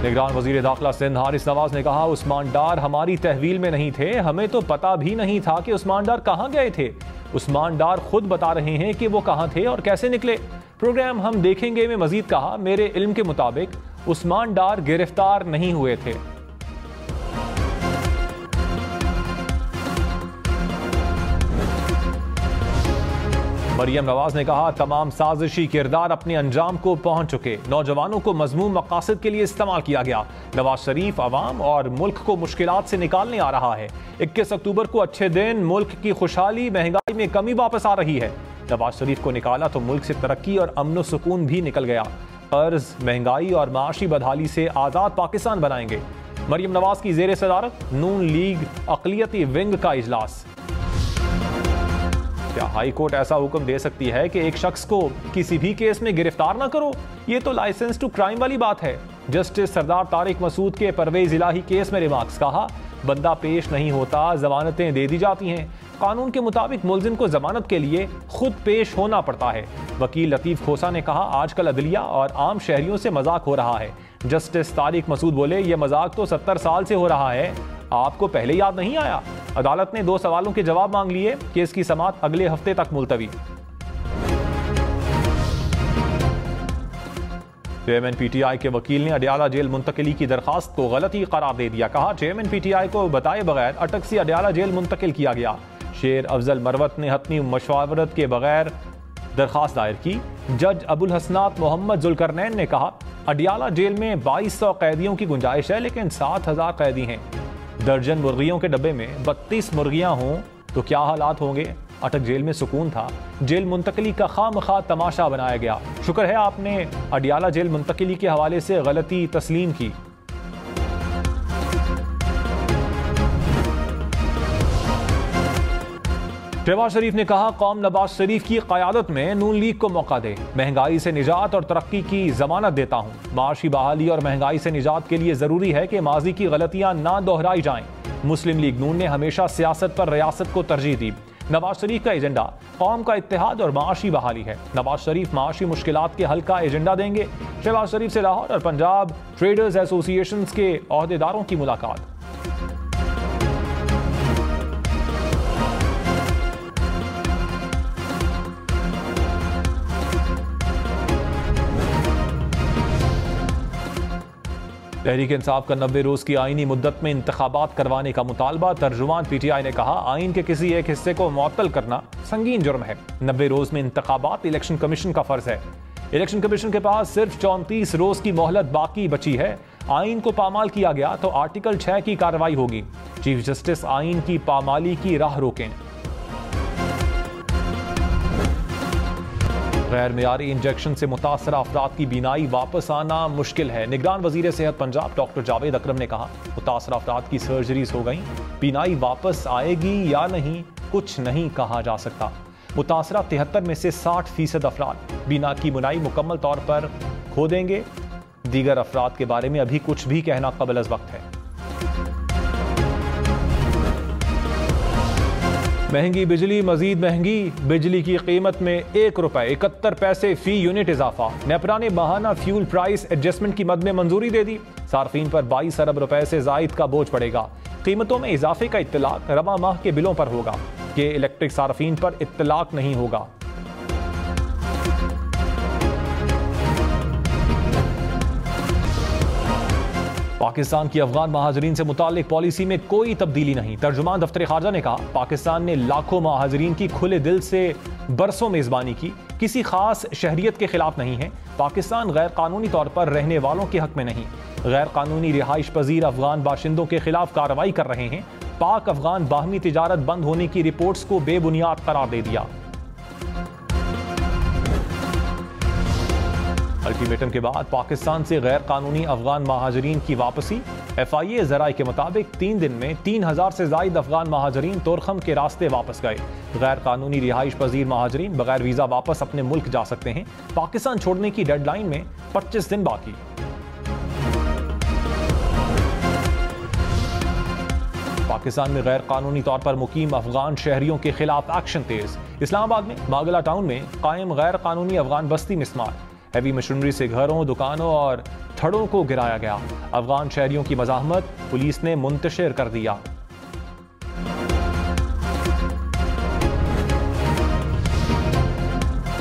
निगरान वजीर दाखिला सिंध हारिस नवाज ने कहा, उस्मान डार हमारी तहवील में नहीं थे, हमें तो पता भी नहीं था कि उस्मान डार कहां गए थे। उस्मान डार खुद बता रहे हैं कि वो कहां थे और कैसे निकले। प्रोग्राम हम देखेंगे में मजीद कहा, मेरे इल्म के मुताबिक उस्मान डार गिरफ्तार नहीं हुए थे। मरियम नवाज ने कहा, तमाम साजिशी किरदार अपने अंजाम को पहुंच चुके, नौजवानों को मजमूम मकासद के लिए इस्तेमाल किया गया। नवाज शरीफ अवाम और मुल्क को मुश्किलात से निकालने आ रहा है। 21 अक्टूबर को अच्छे दिन, मुल्क की खुशहाली, महंगाई में कमी वापस आ रही है। नवाज शरीफ को निकाला तो मुल्क से तरक्की और अमन सुकून भी निकल गया। कर्ज, महंगाई और माशी बदहाली से आज़ाद पाकिस्तान बनाएंगे। मरियम नवाज की जेर सदारत नून लीग अक़लियती विंग का इजलास। क्या हाई कोर्ट ऐसा हुक्म दे सकती है कि एक शख्स को किसी भी केस में गिरफ्तार ना करो? ये तो लाइसेंस टू क्राइम वाली बात है। जस्टिस सरदार तारिक मसूद के परवेज इलाही केस में रिमार्क्स। कहा, बंदा पेश नहीं होता, जमानतें दे दी जाती हैं। कानून के मुताबिक मुलजिम को जमानत के लिए खुद पेश होना पड़ता है। वकील लतीफ खोसा ने कहा, आजकल अदलिया और आम शहरियों से मजाक हो रहा है। जस्टिस तारिक मसूद बोले, ये मजाक तो 70 साल से हो रहा है, आपको पहले याद नहीं आया? अदालत ने 2 सवालों के जवाब मांग लिए। केस की समाअत अगले हफ्ते तक मुलतवी। चेयरमैन पीटीआई के वकील ने अडयाला जेल मुंतकिली की दरखास्त को गलती करार दे दिया। कहा, चेयरमैन पीटीआई को बताए बगैर अटक से अडयाला जेल मुंतकिल किया गया। शेर अफजल मरवत ने हतमी मशवरत के बगैर दरखास्त दायर की। जज अबुल हसनात मोहम्मद जुल्करनैन ने कहा, अडयाला जेल में 2200 कैदियों की गुंजाइश है, लेकिन 7000 कैदी हैं। दर्जन मुर्गियों के डब्बे में 32 मुर्गियां हों तो क्या हालात होंगे? अटक जेल में सुकून था, जेल मुंतकिली का खामखा तमाशा बनाया गया। शुक्र है आपने अडयाला जेल मुंतकिली के हवाले से गलती तस्लीम की। शहबाज शरीफ ने कहा, कौम नवाज शरीफ की क़यादत में नून लीग को मौका दे। महंगाई से निजात और तरक्की की जमानत देता हूँ। माशी बहाली और महंगाई से निजात के लिए ज़रूरी है कि माजी की गलतियाँ ना दोहराई जाएं। मुस्लिम लीग नून ने हमेशा सियासत पर रियासत को तरजीह दी। नवाज शरीफ का एजेंडा कौम का इत्तेहाद और माशी बहाली है। नवाज शरीफ माशी मुश्किलात के हल का एजेंडा देंगे। शहबाज शरीफ से लाहौर और पंजाब ट्रेडर्स एसोसिएशन के अहदेदारों की मुलाकात। तहरीक इंसाफ का 90 रोज की आईनी मुद्दत में इंतखाबात करवाने का मुतालबा। तर्जुमान पीटीआई ने कहा, आइन के किसी एक हिस्से को मुअत्तल करना संगीन जुर्म है। 90 रोज में इंतखाबात इलेक्शन कमीशन का फर्ज है। इलेक्शन कमीशन के पास सिर्फ 34 रोज की मोहलत बाकी बची है। आइन को पामाल किया गया तो आर्टिकल 6 की कार्रवाई होगी। चीफ जस्टिस आइन की पामाली की राह रोकें। गैर मियारी इंजेक्शन से मुतासरा अफराद की बीनाई वापस आना मुश्किल है। निगरान वजीर सेहत पंजाब डॉक्टर जावेद अकरम ने कहा, मुतासरा अफराद की सर्जरीज हो गई, बीनाई वापस आएगी या नहीं कुछ नहीं कहा जा सकता। मुतासरा 73 में से 60% अफराद बीना की बुनाई मुकम्मल तौर पर खो देंगे। दीगर अफराद के बारे में अभी कुछ भी कहना कबल अज़ वक्त है। महंगी बिजली मजीद महंगी। बिजली की कीमत में ₹1.71 फी यूनिट इजाफा। नेपरा ने माहाना फ्यूल प्राइस एडजस्टमेंट की मद में मंजूरी दे दी। सार्फिन पर 22 अरब रुपए से जायद का बोझ पड़ेगा। कीमतों में इजाफे का इत्तलाक रवा माह के बिलों पर होगा। ये इलेक्ट्रिक सार्फिन पर इत्तलाक नहीं होगा। पाकिस्तान की अफगान महाजरीन से मुताल्लिक पॉलिसी में कोई तब्दीली नहीं। तर्जुमान दफ्तर खारजा ने कहा, पाकिस्तान ने लाखों महाजरीन की खुले दिल से बरसों मेजबानी की, किसी खास शहरियत के खिलाफ नहीं है। पाकिस्तान गैर कानूनी तौर पर रहने वालों के हक में नहीं। गैर कानूनी रिहाइश पजीर अफगान बाशिंदों के खिलाफ कार्रवाई कर रहे हैं। पाक अफगान बाहमी तिजारत बंद होने की रिपोर्ट्स को बेबुनियाद करार दे दिया। अल्टीमेटम के बाद पाकिस्तान से गैर कानूनी अफगान महाजरीन की वापसी। FIA जराए के मुताबिक 3 दिन में 3000 से जायद अफगान महाजरीन तोरखम के रास्ते वापस गए। गैर कानूनी रिहाइश पजीर महाजरीन बगैर वीजा वापस अपने मुल्क जा सकते हैं। पाकिस्तान छोड़ने की डेडलाइन में 25 दिन बाकी। पाकिस्तान में गैर कानूनी तौर पर मुकीम अफगान शहरियों के खिलाफ एक्शन तेज। इस्लामाबाद में मागला टाउन में कायम गैर कानूनी अफगान बस्ती मिस्मार। हैवी मशीनरी से घरों, दुकानों और धड़ों को गिराया गया। अफगान शहरियों की मज़ाहमत पुलिस ने मुंतशिर कर दिया।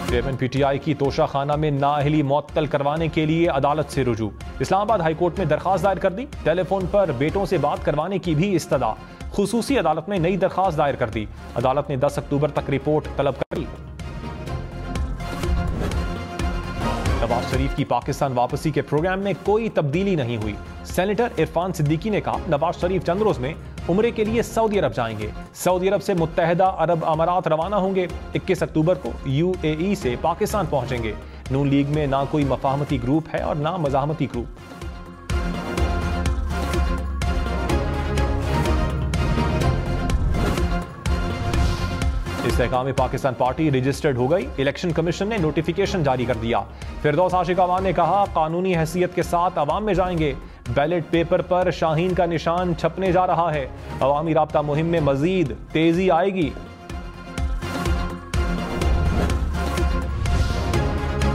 चेयरमैन पीटीआई की तोशाखाना में नाअहली मुअत्तल करवाने के लिए अदालत से रुजू। इस्लामाबाद हाईकोर्ट में दरखास्त दायर कर दी। टेलीफोन पर बेटों से बात करवाने की भी इस्तदा। खुसूसी अदालत में नई दरखास्त दायर कर दी। अदालत ने 10 अक्टूबर तक रिपोर्ट तलब कर ली। नवाज शरीफ की पाकिस्तान वापसी के प्रोग्राम में कोई तब्दीली नहीं हुई। सेनेटर इरफान सिद्दीकी ने कहा, नवाज शरीफ चंद रोज में उम्रे के लिए सऊदी अरब जाएंगे। सऊदी अरब से मुत्तहदा अरब अमारात रवाना होंगे। 21 अक्टूबर को यूएई से पाकिस्तान पहुंचेंगे। नून लीग में ना कोई मफाहमती ग्रुप है और ना मज़ाहमती ग्रुप। इस्तेहकाम पाकिस्तान पार्टी रजिस्टर्ड हो गई। इलेक्शन कमीशन ने नोटिफिकेशन जारी कर दिया। फिरदौस आशिक अवान ने कहा, कानूनी हैसियत के साथ अवाम में जाएंगे। बैलेट पेपर पर शाहीन का निशान छपने जा रहा है। अवामी राब्ता मुहिम में मजीद तेजी आएगी।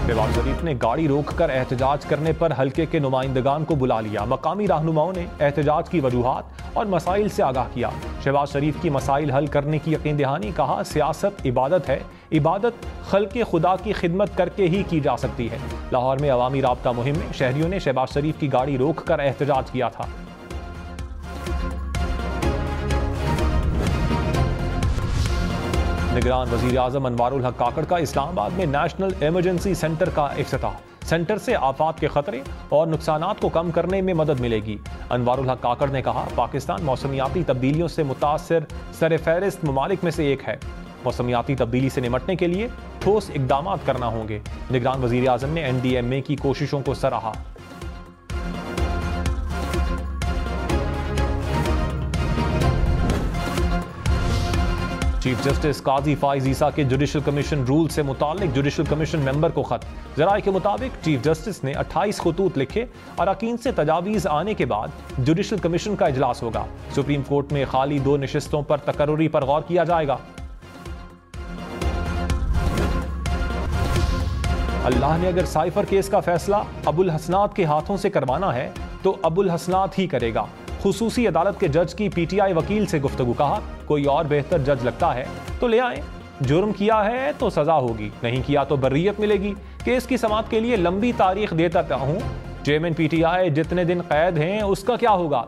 नवाज शरीफ ने गाड़ी रोककर एहतजाज करने पर हल्के के नुमाइंदगान को बुला लिया। मकामी रहनुमाओं ने एहतजाज की वजूहात और मसाइल से आगाह किया। शहबाज शरीफ की मसाइल हल करने की यकीन दहानी। कहा, सियासत इबादत है, इबादत खल्के खुदा की खिदमत करके ही की जा सकती है। लाहौर में अवामी राब्ता मुहिम में शहरियों ने शहबाज शरीफ की गाड़ी रोककर एहतजाज किया था। निगरान वजीर आजम अनवारुल हक काकड़ का इस्लामाबाद में नेशनल इमरजेंसी सेंटर का इफ्तिताह। सेंटर से आफात के खतरे और नुकसानात को कम करने में मदद मिलेगी। अनवारुल हक काकड़ ने कहा, पाकिस्तान मौसमियाती तब्दीलियों से मुतासिर सरफहरिस्त ममालिक में से एक है। मौसमियाती तब्दीली से निपटने के लिए ठोस इकदाम करना होंगे। निगरान वजीर आजम ने NDMA की कोशिशों को सराहा। चीफ जस्टिस काजी फाइज ईसा के जुडिशल कमीशन रूल से मुतालिक जुडिशल कमीशन मेंबर को खत। जराये के मुताबिक चीफ जस्टिस ने 28 खतूत लिखे। अरकान से तजावीज़ आने के बाद जुडिशल कमीशन का इजलास होगा। सुप्रीम कोर्ट में खाली 2 नशिस्तों पर तकर्रुरी पर गौर किया जाएगा। अल्लाह ने अगर साइफर केस का फैसला अबुल हसनात के हाथों से करवाना है तो अबुल हसनात ही करेगा। खुसूसी अदालत के जज की PTI वकील से गुफ्तगू। कहा, कोई और बेहतर जज लगता है तो ले आए। जुर्म किया है तो सजा होगी, नहीं किया तो बर्रियत मिलेगी। केस की समाअत के लिए लंबी तारीख देता हूं। चेयरमैन PTI जितने दिन कैद हैं उसका क्या होगा?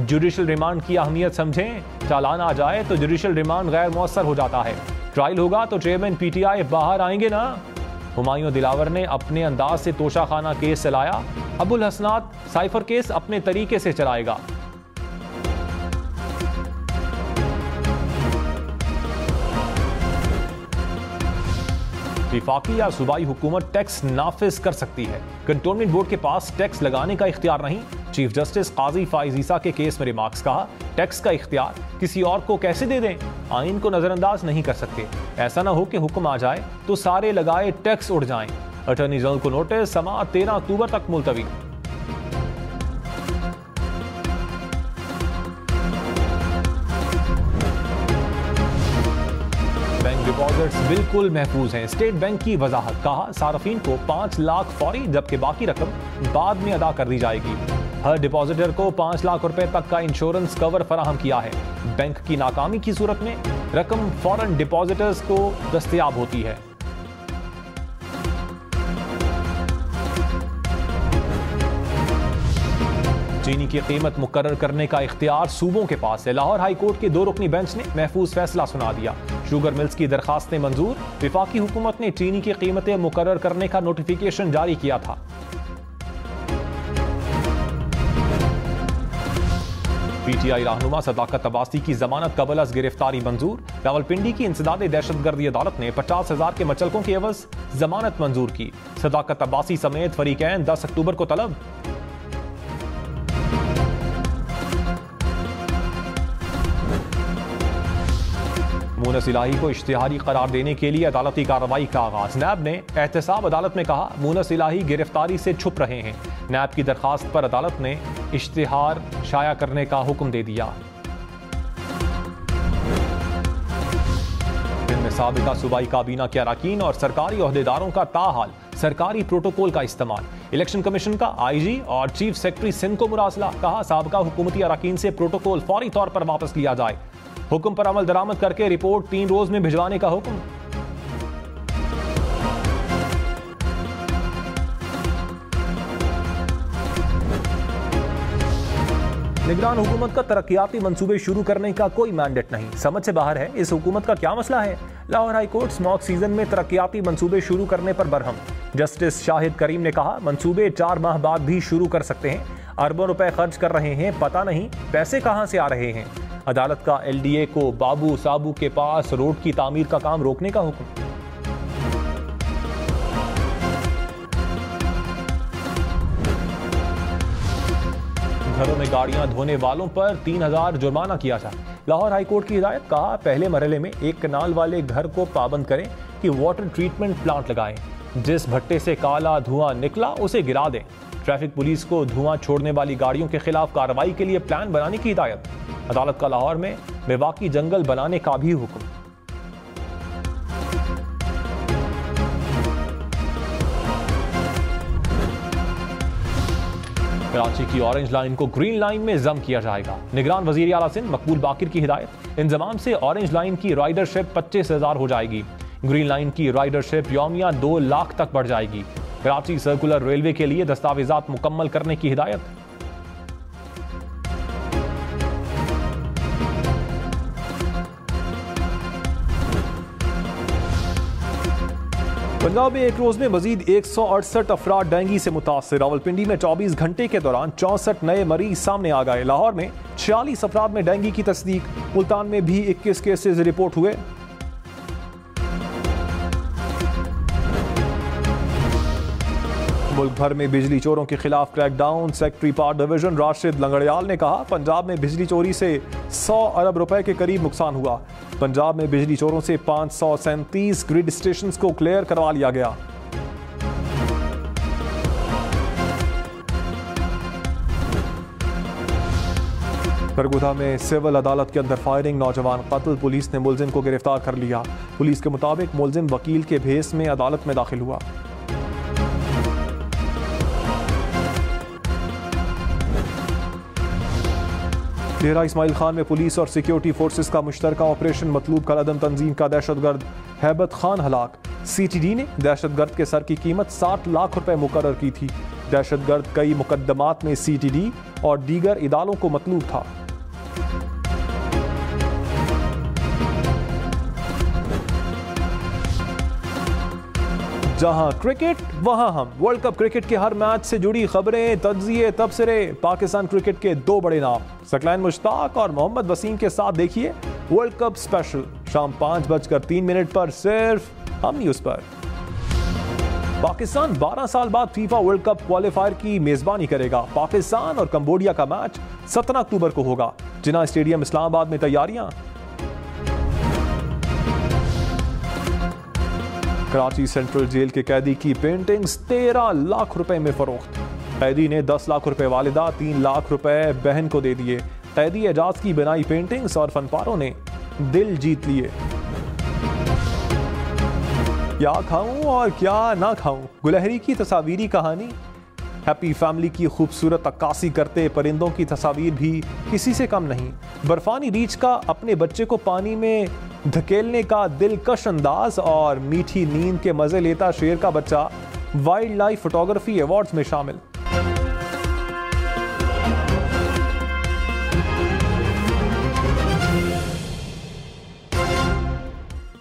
जुडिशल रिमांड की अहमियत समझें। चालान आ जाए तो जुडिशल रिमांड गैर मौसर हो जाता है। ट्रायल होगा तो चेयरमैन PTI बाहर आएंगे ना। हुमायूं दिलावर ने अपने अंदाज से तोशाखाना केस चलाया। अबुल हसनात साइफर केस अपने तरीके से चलाएगा। विफाकी या सूबाई हुकूमत टैक्स नाफिज कर सकती है। कंटोनमेंट बोर्ड के पास टैक्स लगाने का इख्तियार नहीं। चीफ जस्टिस काजी फाइज ईसा के केस में रिमार्क्स। कहा, टैक्स का इख्तियार किसी और को कैसे दे दें? आइन को नजरअंदाज नहीं कर सकते। ऐसा ना हो कि हुक्म आ जाए तो सारे लगाए टैक्स उड़ जाएं। अटॉर्नी जनरल को नोटिस। समाअत 13 अक्टूबर तक मुलतवी। डिपॉजिट्स बिल्कुल महफूज हैं। स्टेट बैंक की वजाहत। कहा, सार्फिन को 5 लाख फौरी, जबकि बाकी रकम बाद में अदा कर दी जाएगी। हर डिपॉजिटर को 5 लाख रुपए तक का इंश्योरेंस कवर फराहम किया है। बैंक की नाकामी की सूरत में रकम फौरन डिपॉजिटर्स को दस्तयाब होती है। चीनी की कीमत मुकर्रर करने का इख्तियार सूबों के पास है। लाहौर हाई कोर्ट के 2 रुकनी बेंच ने महफूज फैसला सुना दिया। शुगर मिल्स की दरखास्तें मंजूर। विफाकी हुकूमत ने चीनी की कीमतें मुकर्रर करने का नोटिफिकेशन जारी किया था। PTI रहनुमा सदाकत अब्बासी की जमानत कबल अज गिरफ्तारी मंजूर। रावलपिंडी की इंसदाद दहशतगर्दी अदालत ने 50,000 के मचलकों के एवज जमानत मंजूर की। सदाकत अब्बासी समेत फरीकैन 10 अक्टूबर को तलब। मुनस इलाही को इश्तिहारी करार देने के लिए अदालती कार्रवाई का आगाज। नैब ने एहतसाब अदालत में कहा, मुनस इलाही गिरफ्तारी से छुप रहे हैं। नैब की दरखास्त पर अदालत ने इश्तिहार शाया करने का हुक्म दे दिया। साबिका सूबाई काबीना के अरकान और सरकारी ओहदेदारों का ताहाल सरकारी प्रोटोकॉल का इस्तेमाल। इलेक्शन कमीशन का आईजी और चीफ सेक्रेटरी सिंध को मुरासला, कहा साबका हुकूमती अरकान से प्रोटोकॉल फौरी तौर पर वापस लिया जाए। हुक्म पर अमल दरामद करके रिपोर्ट 3 रोज में भिजवाने का हुक्म। निगरान हुकूमत का तरक्याती मंसूबे शुरू करने का कोई मैंडेट नहीं, समझ से बाहर है। इस हुकूमत का क्या मसला है? Lahore high court smog season में तरक्याती मंसूबे शुरू करने पर बरहम। जस्टिस शाहिद करीम ने कहा मंसूबे 4 माह बाद भी शुरू कर सकते हैं। अरबों रुपए खर्च कर रहे हैं, पता नहीं पैसे कहां से आ रहे हैं। अदालत का LDA को बाबू साबू के पास रोड की तामीर का काम रोकने का हुक्म। घरों में गाड़ियां धोने वालों पर 3000 जुर्माना किया जाए। लाहौर हाईकोर्ट की हिदायत, कहा पहले मरहले में एक कनाल वाले घर को पाबंद करें कि वाटर ट्रीटमेंट प्लांट लगाएं। जिस भट्टे से काला धुआं निकला उसे गिरा दें। ट्रैफिक पुलिस को धुआं छोड़ने वाली गाड़ियों के खिलाफ कार्रवाई के लिए प्लान बनाने की हिदायत। अदालत का लाहौर में मेवाकी जंगल बनाने का भी हुक्म। कराची की ऑरेंज लाइन को ग्रीन लाइन में जम किया जाएगा। निगरान वजीर आला सिंध मकबूल बाकिर की हिदायत, इंजमाम से ऑरेंज लाइन की राइडरशिप 25,000 हो जाएगी। ग्रीन लाइन की राइडरशिप यौमिया 2 लाख तक बढ़ जाएगी। कराची सर्कुलर रेलवे के लिए दस्तावेजात मुकम्मल करने की हिदायत। पंजाब में एक रोज में मजीद 168 अफराद डेंगू से मुतासर। रावलपिंडी में 24 घंटे के दौरान 64 नए मरीज सामने आ गए। लाहौर में 46 अफराद में डेंगू की तस्दीक। मुल्तान में भी 21 केसेस रिपोर्ट हुए। मुल्क भर में बिजली चोरों के खिलाफ crackdown. Secretary power division Rashid Langrial ने कहा पंजाब में बिजली चोरी से 100 अरब रुपए के करीब नुकसान हुआ। पंजाब में बिजली चोरों से 537 ग्रिड स्टेशंस को क्लियर करवा लिया गया। बरगुधा में सिविल अदालत के अंदर फायरिंग, नौजवान कत्ल। पुलिस ने मुलजिम को गिरफ्तार कर लिया। पुलिस के मुताबिक मुलजिम वकील के भेस में अदालत में दाखिल हुआ। डेरा इस्माइल खान में पुलिस और सिक्योरिटी फोर्सेस का मुश्तरका ऑपरेशन। मतलूब कलअदम तंजीम का दहशतगर्द हैबत खान हलाक। CTD ने दहशतगर्द के सर की कीमत 60 लाख रुपए मुकर्रर की थी। दहशतगर्द कई मुकदमात में CTD और दीगर इदारों को मतलूब था। जहां क्रिकेट वहां हम। वर्ल्ड कप क्रिकेट के हर मैच से जुड़ी खबरें, तज्जिए, तबसरे। पाकिस्तान क्रिकेट के 2 बड़े नाम सकलैन मुश्ताक और मोहम्मद वसीम के साथ देखिए वर्ल्ड कप स्पेशल शाम 5:03 पर सिर्फ हम न्यूज पर। पाकिस्तान 12 साल बाद फीफा वर्ल्ड कप क्वालिफायर की मेजबानी करेगा। पाकिस्तान और कंबोडिया का मैच 17 अक्टूबर को होगा। जिन्ना स्टेडियम इस्लामाबाद में तैयारियां। कराची सेंट्रल जेल के कैदी की पेंटिंग्स 13 लाख रुपए में फरोख्त। कैदी ने 10 लाख रुपए वालिदा, 3 लाख रुपए बहन को दे दिए। कैदी एजाज की बनाई पेंटिंग्स और फनपारों ने दिल जीत लिए। क्या खाऊं और क्या ना खाऊं, गुलहरी की तस्वीरी कहानी। हैप्पी फैमिली की खूबसूरत अक्कासी करते परिंदों की तस्वीर भी किसी से कम नहीं। बर्फानी रीछ का अपने बच्चे को पानी में धकेलने का दिलकश अंदाज और मीठी नींद के मजे लेता शेर का बच्चा वाइल्ड लाइफ फोटोग्राफी अवार्ड्स में शामिल।